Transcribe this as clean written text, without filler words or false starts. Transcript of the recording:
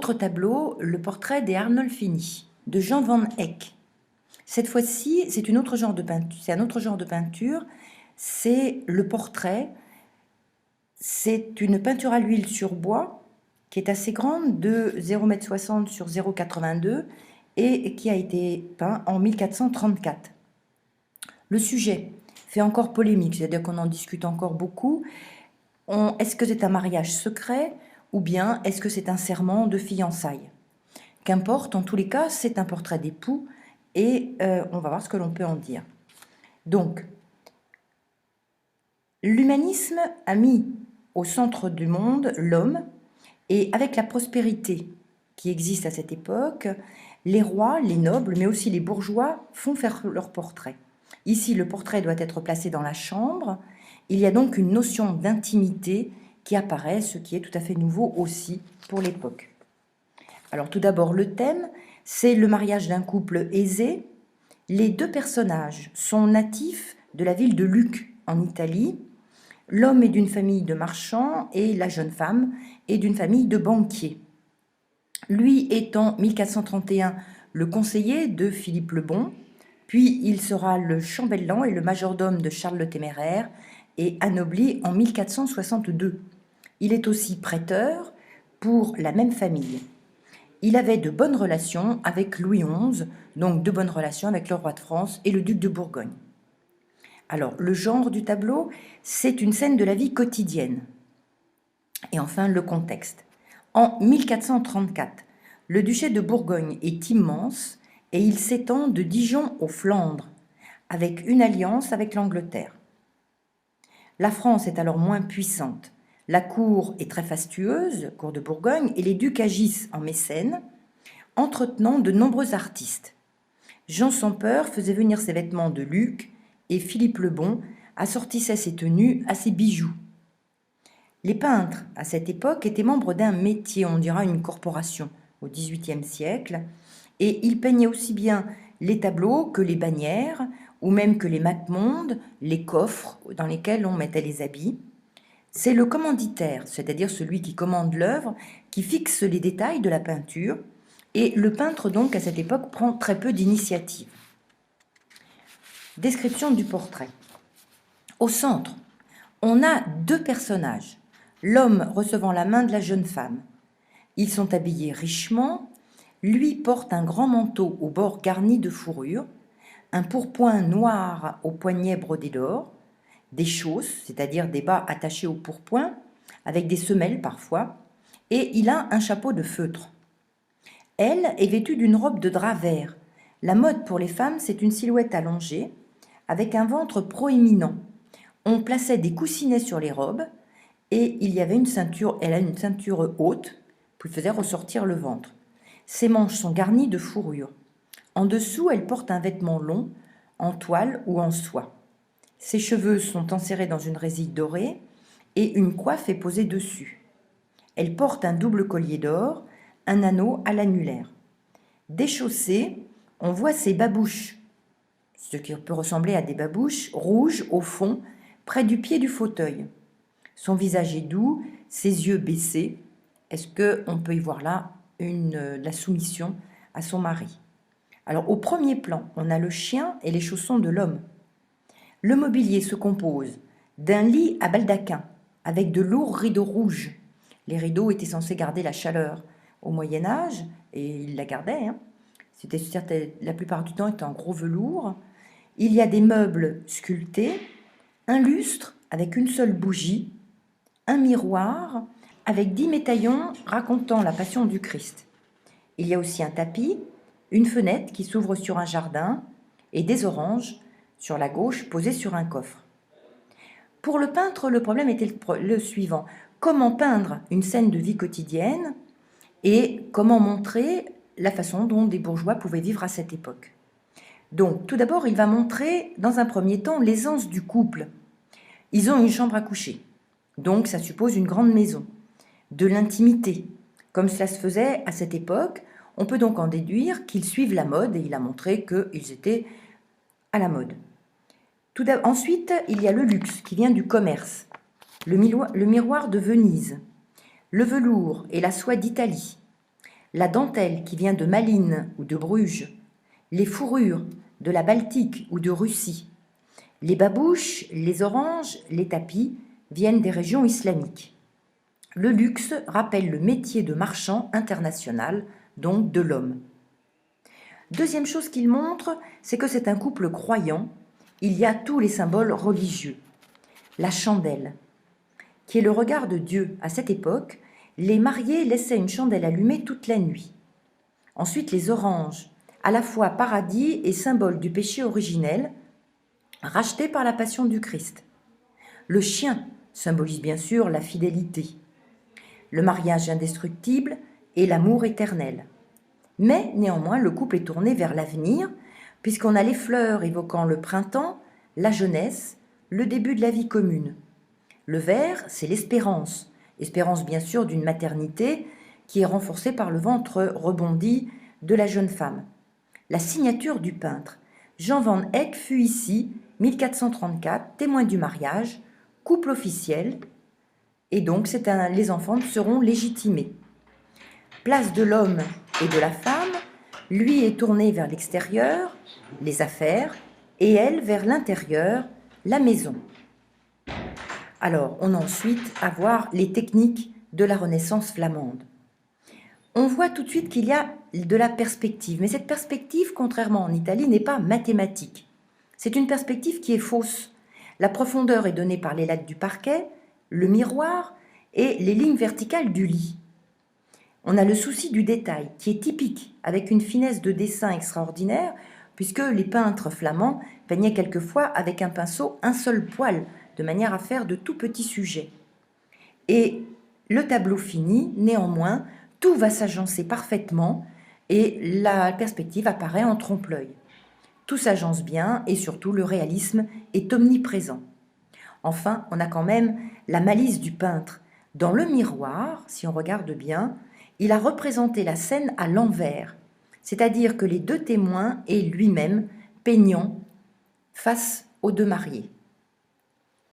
Autre tableau, le portrait des Arnolfini, de Jean van Eyck. Cette fois-ci, c'est un autre genre de peinture, c'est le portrait. C'est une peinture à l'huile sur bois qui est assez grande, de 0,60 m sur 0,82 m et qui a été peint en 1434. Le sujet fait encore polémique, c'est-à-dire qu'on en discute encore beaucoup. Est-ce que c'est un mariage secret ou bien est-ce que c'est un serment de fiançailles? Qu'importe, en tous les cas, c'est un portrait d'époux et on va voir ce que l'on peut en dire. Donc, l'humanisme a mis au centre du monde l'homme, et avec la prospérité qui existe à cette époque, les rois, les nobles, mais aussi les bourgeois font faire leur portrait. Ici, le portrait doit être placé dans la chambre. Il y a donc une notion d'intimité qui apparaît, ce qui est tout à fait nouveau aussi pour l'époque. Alors tout d'abord, le thème, c'est le mariage d'un couple aisé. Les deux personnages sont natifs de la ville de Lucque, en Italie. L'homme est d'une famille de marchands et la jeune femme est d'une famille de banquiers. Lui est en 1431 le conseiller de Philippe le Bon, puis il sera le chambellan et le majordome de Charles le Téméraire et anobli en 1462. Il est aussi prêteur pour la même famille. Il avait de bonnes relations avec Louis XI, donc de bonnes relations avec le roi de France et le duc de Bourgogne. Alors, le genre du tableau, c'est une scène de la vie quotidienne. Et enfin, le contexte. En 1434, le duché de Bourgogne est immense et il s'étend de Dijon aux Flandres, avec une alliance avec l'Angleterre. La France est alors moins puissante. La cour est très fastueuse, cour de Bourgogne, et les ducs agissent en mécène, entretenant de nombreux artistes. Jean sans peur faisait venir ses vêtements de Lucque et Philippe le Bon assortissait ses tenues à ses bijoux. Les peintres, à cette époque, étaient membres d'un métier, on dira une corporation, au XVIIIe siècle, et ils peignaient aussi bien les tableaux que les bannières, ou même que les mappe-mondes, les coffres dans lesquels on mettait les habits. C'est le commanditaire, c'est-à-dire celui qui commande l'œuvre, qui fixe les détails de la peinture, et le peintre, donc, à cette époque, prend très peu d'initiative. Description du portrait. Au centre, on a deux personnages, l'homme recevant la main de la jeune femme. Ils sont habillés richement. Lui porte un grand manteau aux bords garnis de fourrure, un pourpoint noir aux poignets brodés d'or, des chausses, c'est-à-dire des bas attachés au pourpoint, avec des semelles parfois, et il a un chapeau de feutre. Elle est vêtue d'une robe de drap vert. La mode pour les femmes, c'est une silhouette allongée, avec un ventre proéminent. On plaçait des coussinets sur les robes, et il y avait une ceinture, elle a une ceinture haute, qui faisait ressortir le ventre. Ses manches sont garnies de fourrure. En dessous, elle porte un vêtement long, en toile ou en soie. Ses cheveux sont enserrés dans une résille dorée et une coiffe est posée dessus. Elle porte un double collier d'or, un anneau à l'annulaire. Déchaussée, on voit ses babouches, ce qui peut ressembler à des babouches rouges au fond, près du pied du fauteuil. Son visage est doux, ses yeux baissés. Est-ce qu'on peut y voir là la soumission à son mari? Alors, au premier plan, on a le chien et les chaussons de l'homme. Le mobilier se compose d'un lit à baldaquin, avec de lourds rideaux rouges. Les rideaux étaient censés garder la chaleur au Moyen-Âge, et ils la gardaient. C'était la plupart du temps, était en gros velours. Il y a des meubles sculptés, un lustre avec une seule bougie, un miroir avec 10 médaillons racontant la passion du Christ. Il y a aussi un tapis, une fenêtre qui s'ouvre sur un jardin et des oranges sur la gauche posées sur un coffre. Pour le peintre, le problème était le suivant. Comment peindre une scène de vie quotidienne et comment montrer la façon dont des bourgeois pouvaient vivre à cette époque. Donc, tout d'abord, il va montrer, dans un premier temps, l'aisance du couple. Ils ont une chambre à coucher, donc ça suppose une grande maison, de l'intimité. Comme cela se faisait à cette époque, on peut donc en déduire qu'ils suivent la mode, et il a montré qu'ils étaient à la mode. Ensuite, il y a le luxe qui vient du commerce, le miroir de Venise, le velours et la soie d'Italie, la dentelle qui vient de Malines ou de Bruges, les fourrures de la Baltique ou de Russie, les babouches, les oranges, les tapis viennent des régions islamiques. Le luxe rappelle le métier de marchand international, donc de l'homme. Deuxième chose qu'il montre, c'est que c'est un couple croyant. Il y a tous les symboles religieux. La chandelle, qui est le regard de Dieu. À cette époque, les mariés laissaient une chandelle allumée toute la nuit. Ensuite, les oranges, à la fois paradis et symbole du péché originel, racheté par la passion du Christ. Le chien symbolise bien sûr la fidélité, le mariage indestructible et l'amour éternel. Mais néanmoins, le couple est tourné vers l'avenir, puisqu'on a les fleurs évoquant le printemps, la jeunesse, le début de la vie commune. Le vert, c'est l'espérance, espérance bien sûr d'une maternité qui est renforcée par le ventre rebondi de la jeune femme. La signature du peintre. Jean van Eyck fut ici, 1434, témoin du mariage, couple officiel, et donc les enfants seront légitimés. Place de l'homme et de la femme, lui est tourné vers l'extérieur, les affaires, et elle vers l'intérieur, la maison. Alors, on a ensuite à voir les techniques de la Renaissance flamande. On voit tout de suite qu'il y a de la perspective, mais cette perspective, contrairement en Italie, n'est pas mathématique. C'est une perspective qui est fausse. La profondeur est donnée par les lattes du parquet, le miroir et les lignes verticales du lit. On a le souci du détail, qui est typique, avec une finesse de dessin extraordinaire, puisque les peintres flamands peignaient quelquefois avec un pinceau un seul poil, de manière à faire de tout petits sujets. Et le tableau fini, néanmoins, tout va s'agencer parfaitement et la perspective apparaît en trompe-l'œil. Tout s'agence bien et surtout le réalisme est omniprésent. Enfin, on a quand même la malice du peintre. Dans le miroir, si on regarde bien, il a représenté la scène à l'envers, c'est-à-dire que les deux témoins et lui-même peignant face aux deux mariés.